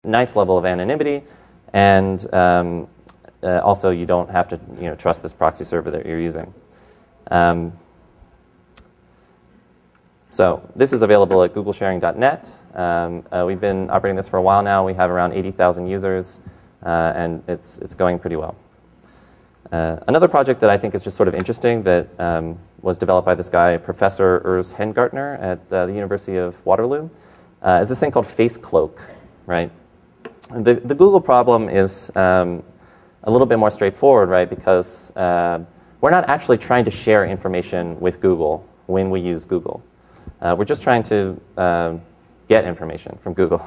nice level of anonymity, and also you don't have to trust this proxy server that you're using. So this is available at googlesharing.net. We've been operating this for a while now. We have around 80,000 users, and it's going pretty well. Another project that I think is just sort of interesting that was developed by this guy, Professor Urs Hengartner at the University of Waterloo, is this thing called Face Cloak, right? The Google problem is a little bit more straightforward, right? Because we're not actually trying to share information with Google when we use Google. We're just trying to get information from Google.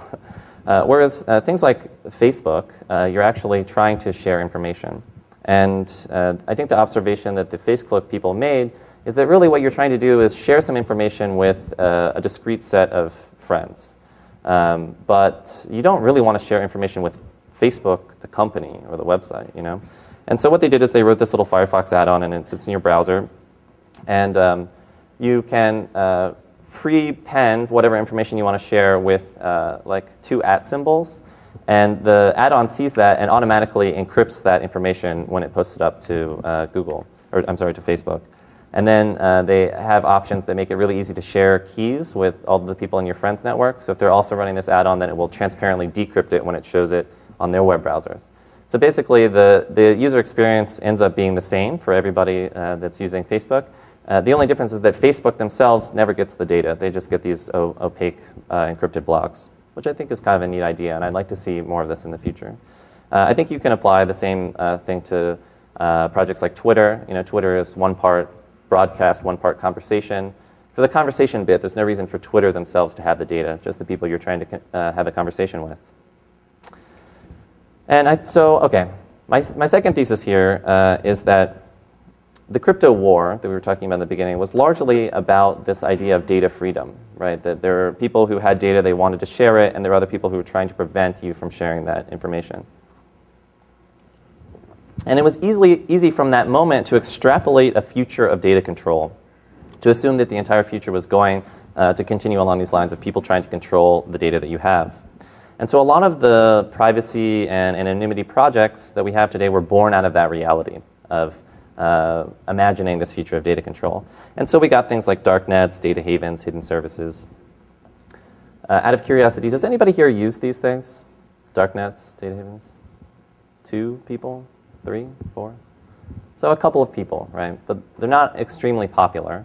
Whereas things like Facebook, you're actually trying to share information. And I think the observation that the Face Cloak people made is that really what you're trying to do is share some information with a discrete set of friends. But you don't really want to share information with Facebook, the company, or the website, you know? And so what they did is they wrote this little Firefox add-on, and it sits in your browser. And you can pre-pen whatever information you want to share with like 2 @ symbols. And the add-on sees that and automatically encrypts that information when it posts it up to Google, or I'm sorry, to Facebook. And then they have options that make it really easy to share keys with all the people in your friends network. So if they're also running this add-on, then it will transparently decrypt it when it shows it on their web browsers. So basically, the user experience ends up being the same for everybody that's using Facebook. The only difference is that Facebook themselves never gets the data. They just get these opaque encrypted blocks, which I think is kind of a neat idea, and I'd like to see more of this in the future. I think you can apply the same thing to projects like Twitter. You know, Twitter is one part broadcast, one part conversation. For the conversation bit, there's no reason for Twitter themselves to have the data, just the people you're trying to have a conversation with. And okay, my second thesis here is that the crypto war that we were talking about in the beginning was largely about this idea of data freedom, right? That there are people who had data, they wanted to share it, and there are other people who were trying to prevent you from sharing that information. And it was easy from that moment to extrapolate a future of data control, to assume that the entire future was going to continue along these lines of people trying to control the data that you have. And so a lot of the privacy and anonymity projects that we have today were born out of that reality of imagining this future of data control. And so we got things like darknets, data havens, hidden services. Out of curiosity, does anybody here use these things? Darknets, data havens? 2 people? 3? 4? So a couple of people, right? But they're not extremely popular.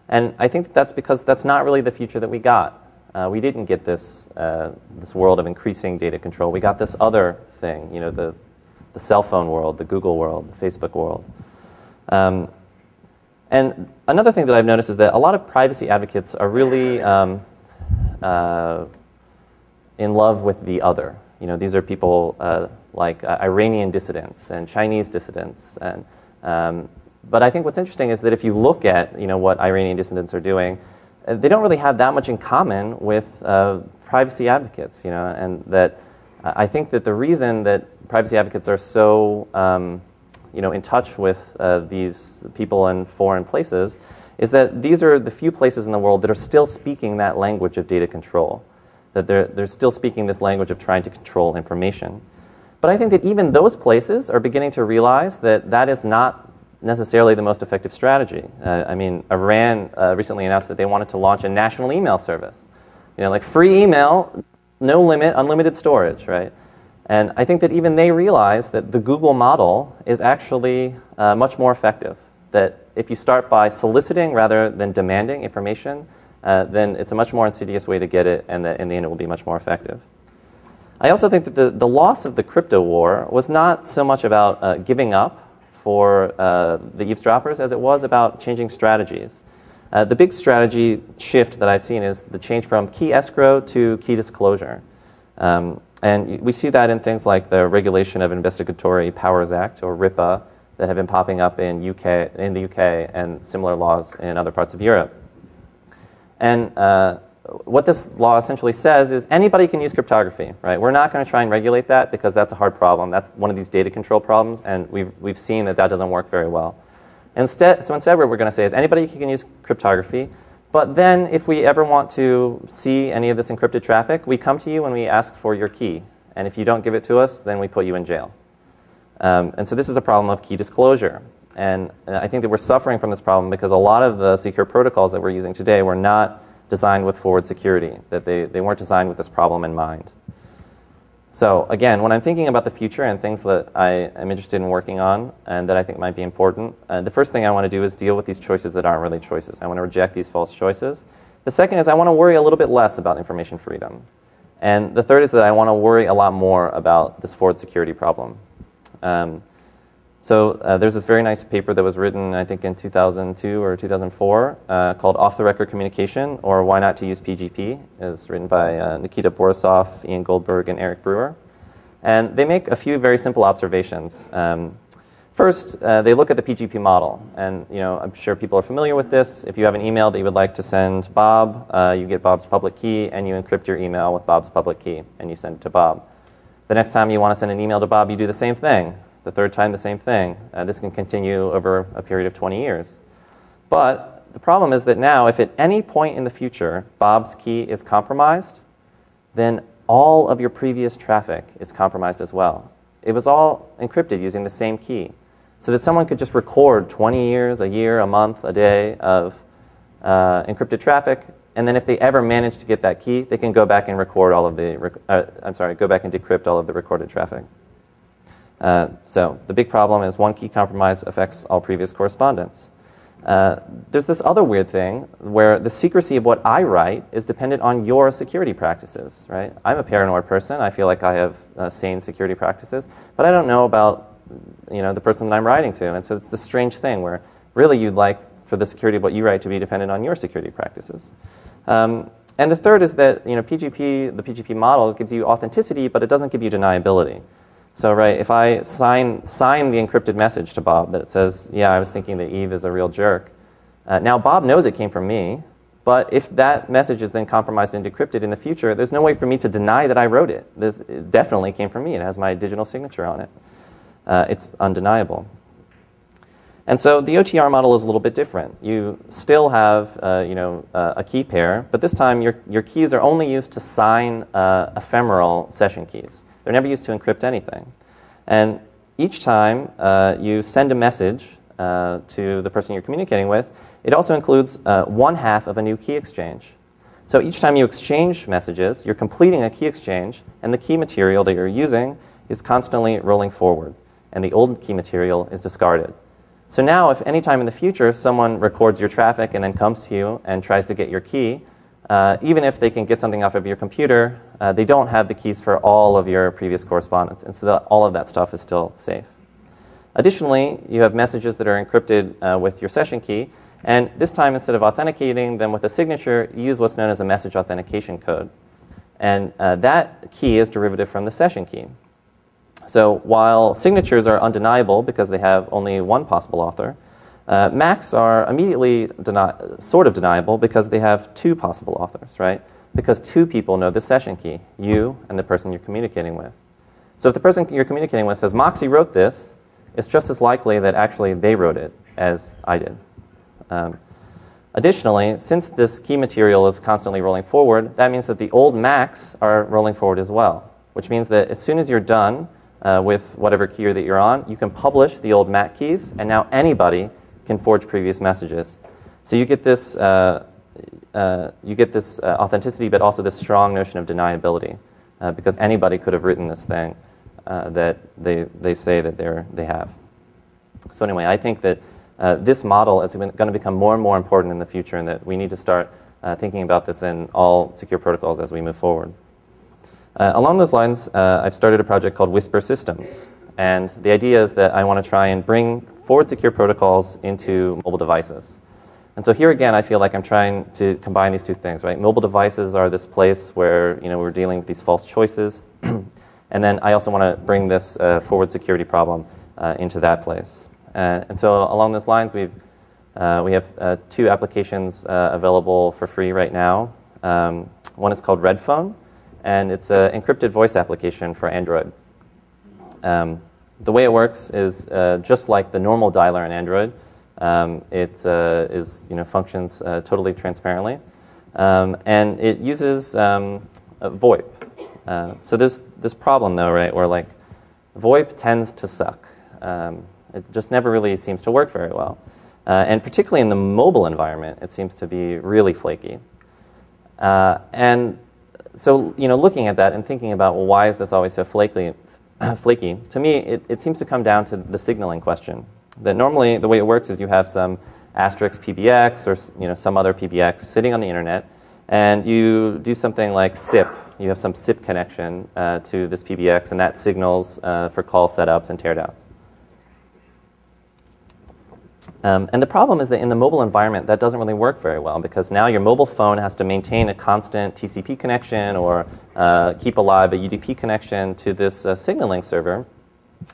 And I think that's because that's not really the future that we got. We didn't get this world of increasing data control. We got this other thing, you know, the cell phone world, the Google world, the Facebook world. And another thing that I've noticed is that a lot of privacy advocates are really in love with the other. You know, these are people like Iranian dissidents and Chinese dissidents. And, but I think what's interesting is that if you look at what Iranian dissidents are doing, they don't really have that much in common with privacy advocates. And that I think that the reason that privacy advocates are so in touch with these people in foreign places is that these are the few places in the world that are still speaking that language of data control, that they're still speaking this language of trying to control information. But I think that even those places are beginning to realize that that is not necessarily the most effective strategy. I mean, Iran recently announced that they wanted to launch a national email service. Like free email, no limit, unlimited storage, right? And I think that even they realize that the Google model is actually much more effective. That if you start by soliciting rather than demanding information, then it's a much more insidious way to get it, and that in the end it will be much more effective. I also think that the loss of the crypto war was not so much about giving up for the eavesdroppers as it was about changing strategies. The big strategy shift that I've seen is the change from key escrow to key disclosure. And we see that in things like the Regulation of Investigatory Powers Act, or RIPA, that have been popping up in the UK and similar laws in other parts of Europe. And what this law essentially says is anybody can use cryptography, right? We're not going to try and regulate that because that's a hard problem. That's one of these data control problems, and we've seen that doesn't work very well. Instead, what we're going to say is anybody can use cryptography, but then if we ever want to see any of this encrypted traffic, we come to you and we ask for your key. And if you don't give it to us, then we put you in jail. And so this is a problem of key disclosure. And I think that we're suffering from this problem because a lot of the secure protocols that we're using today were not designed with forward security, that they weren't designed with this problem in mind. So again, when I'm thinking about the future and things that I am interested in working on and that I think might be important, the first thing I want to do is deal with these choices that aren't really choices. I want to reject these false choices. The second is I want to worry a little bit less about information freedom. And the third is that I want to worry a lot more about this forward security problem. There's this very nice paper that was written, I think, in 2002 or 2004 called Off the Record Communication, or Why Not to Use PGP. It was written by Nikita Borisov, Ian Goldberg, and Eric Brewer. And they make a few very simple observations. First, they look at the PGP model. And I'm sure people are familiar with this. If you have an email that you would like to send Bob, you get Bob's public key, and you encrypt your email with Bob's public key, and you send it to Bob. The next time you want to send an email to Bob, you do the same thing. The third time, the same thing. This can continue over a period of 20 years. But the problem is that now, if at any point in the future Bob's key is compromised, then all of your previous traffic is compromised as well. It was all encrypted using the same key. So that someone could just record 20 years, a year, a month, a day of encrypted traffic, and then if they ever manage to get that key, they can go back and record all of the, go back and decrypt all of the recorded traffic. So the big problem is one key compromise affects all previous correspondence. There's this other weird thing where the secrecy of what I write is dependent on your security practices, right? I'm a paranoid person. I feel like I have sane security practices, but I don't know about the person that I'm writing to. And so it's this strange thing where really you'd like for the security of what you write to be dependent on your security practices. And the third is that the PGP model gives you authenticity, but it doesn't give you deniability. So, right, if I sign the encrypted message to Bob that it says, yeah, I was thinking that Eve is a real jerk, now Bob knows it came from me, but if that message is then compromised and decrypted in the future, there's no way for me to deny that I wrote it. It definitely came from me. It has my digital signature on it. It's undeniable. And so the OTR model is a little bit different. You still have a key pair, but this time your keys are only used to sign ephemeral session keys. They're never used to encrypt anything. And each time you send a message to the person you're communicating with, it also includes 1/2 of a new key exchange. So each time you exchange messages, you're completing a key exchange, and the key material that you're using is constantly rolling forward, and the old key material is discarded. So now if any time in the future someone records your traffic and then comes to you and tries to get your key, even if they can get something off of your computer, they don't have the keys for all of your previous correspondence, and so all of that stuff is still safe. Additionally, you have messages that are encrypted with your session key, and this time instead of authenticating them with a signature, you use what's known as a message authentication code. And that key is derivative from the session key. So while signatures are undeniable because they have only one possible author, MACs are immediately sort of deniable because they have two possible authors, right? Because two people know the session key, you and the person you're communicating with. So if the person you're communicating with says, Moxie wrote this, it's just as likely that actually they wrote it as I did. Additionally, since this key material is constantly rolling forward, that means that the old MACs are rolling forward as well, which means that as soon as you're done with whatever key that you're on, you can publish the old MAC keys, and now anybody can forge previous messages. So you get this authenticity, but also this strong notion of deniability, because anybody could have written this thing that they say that they have. So anyway, I think that this model is going to become more and more important in the future, and that we need to start thinking about this in all secure protocols as we move forward. Along those lines, I've started a project called Whisper Systems, and the idea is that I want to try and bring forward secure protocols into mobile devices. And so here again, I feel like I'm trying to combine these two things, right? Mobile devices are this place where we're dealing with these false choices, and then I also want to bring this forward security problem into that place. And so along those lines, we have two applications available for free right now. One is called Redphone, and it's an encrypted voice application for Android. The way it works is just like the normal dialer in Android. It functions totally transparently, and it uses VoIP. So there's this problem, though, right, where like VoIP tends to suck. It just never really seems to work very well. And particularly in the mobile environment, it seems to be really flaky. And so, looking at that and thinking about, well, why is this always so flaky, to me, it seems to come down to the signaling question. That normally, the way it works is you have some asterisk PBX or some other PBX sitting on the internet, and you do something like SIP. You have some SIP connection to this PBX, and that signals for call setups and teardowns. And the problem is that in the mobile environment, that doesn't really work very well, because now your mobile phone has to maintain a constant TCP connection or keep alive a UDP connection to this signaling server.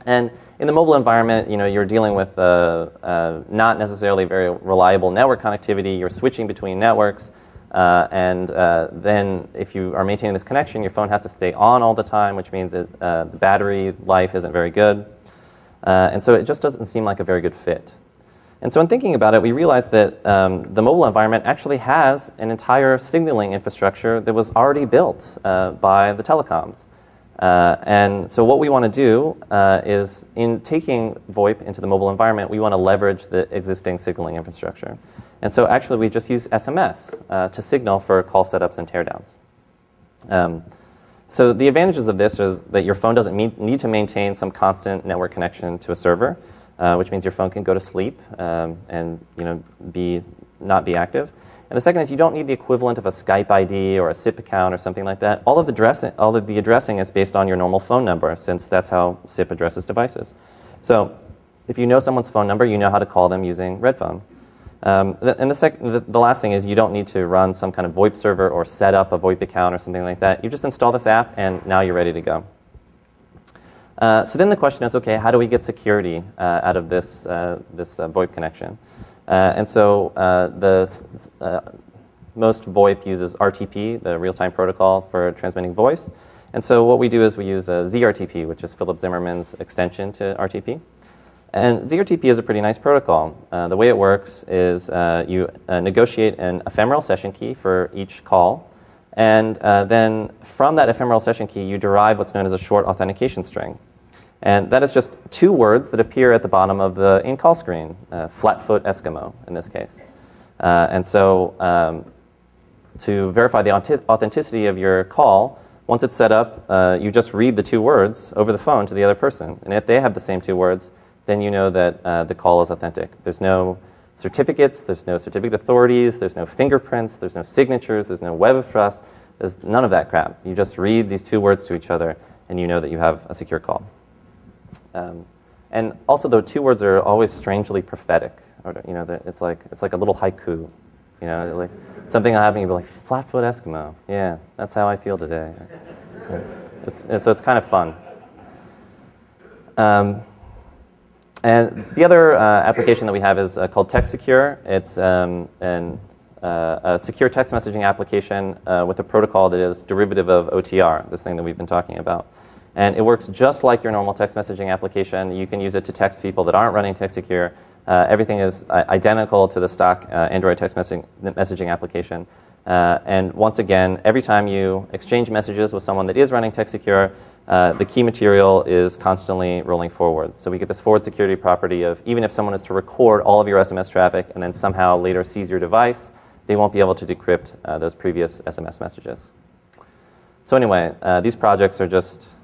And in the mobile environment, you're dealing with not necessarily very reliable network connectivity. You're switching between networks. And then if you are maintaining this connection, your phone has to stay on all the time, which means that the battery life isn't very good. And so it just doesn't seem like a very good fit. And so in thinking about it, we realized that the mobile environment actually has an entire signaling infrastructure that was already built by the telecoms. And so what we want to do is, in taking VoIP into the mobile environment, we want to leverage the existing signaling infrastructure. And so actually we just use SMS to signal for call setups and teardowns. So the advantages of this is that your phone doesn't need to maintain some constant network connection to a server, which means your phone can go to sleep and not be active. And the second is you don't need the equivalent of a Skype ID or a SIP account or something like that. All of the addressing is based on your normal phone number, since that's how SIP addresses devices. So if you know someone's phone number, you know how to call them using Redphone. And the last thing is you don't need to run some kind of VoIP server or set up a VoIP account or something like that. You just install this app, and now you're ready to go. So then the question is, okay, how do we get security out of this VoIP connection? And so most VoIP uses RTP, the real-time protocol for transmitting voice. And so what we do is we use ZRTP, which is Philip Zimmerman's extension to RTP. And ZRTP is a pretty nice protocol. The way it works is you negotiate an ephemeral session key for each call. And then from that ephemeral session key, you derive what's known as a short authentication string. And that is just 2 words that appear at the bottom of the in-call screen, Flatfoot Eskimo in this case. And so to verify the authenticity of your call, once it's set up, you just read the 2 words over the phone to the other person. And if they have the same 2 words, then you know that the call is authentic. There's no certificates, there's no certificate authorities, there's no fingerprints, there's no signatures, there's no web of trust, there's none of that crap. You just read these 2 words to each other, and you know that you have a secure call. And also, the 2 words are always strangely prophetic. Or, it's like a little haiku. Like something will happen, you'll be like, Flatfoot Eskimo. Yeah, that's how I feel today. So it's kind of fun. And the other application that we have is called TextSecure. It's a secure text messaging application with a protocol that is derivative of OTR, this thing that we've been talking about. And it works just like your normal text messaging application. You can use it to text people that aren't running TextSecure. Everything is identical to the stock Android text messaging application. And once again, every time you exchange messages with someone that is running TextSecure, the key material is constantly rolling forward. So we get this forward security property of, even if someone is to record all of your SMS traffic and then somehow later seize your device, they won't be able to decrypt those previous SMS messages. So anyway, these projects are just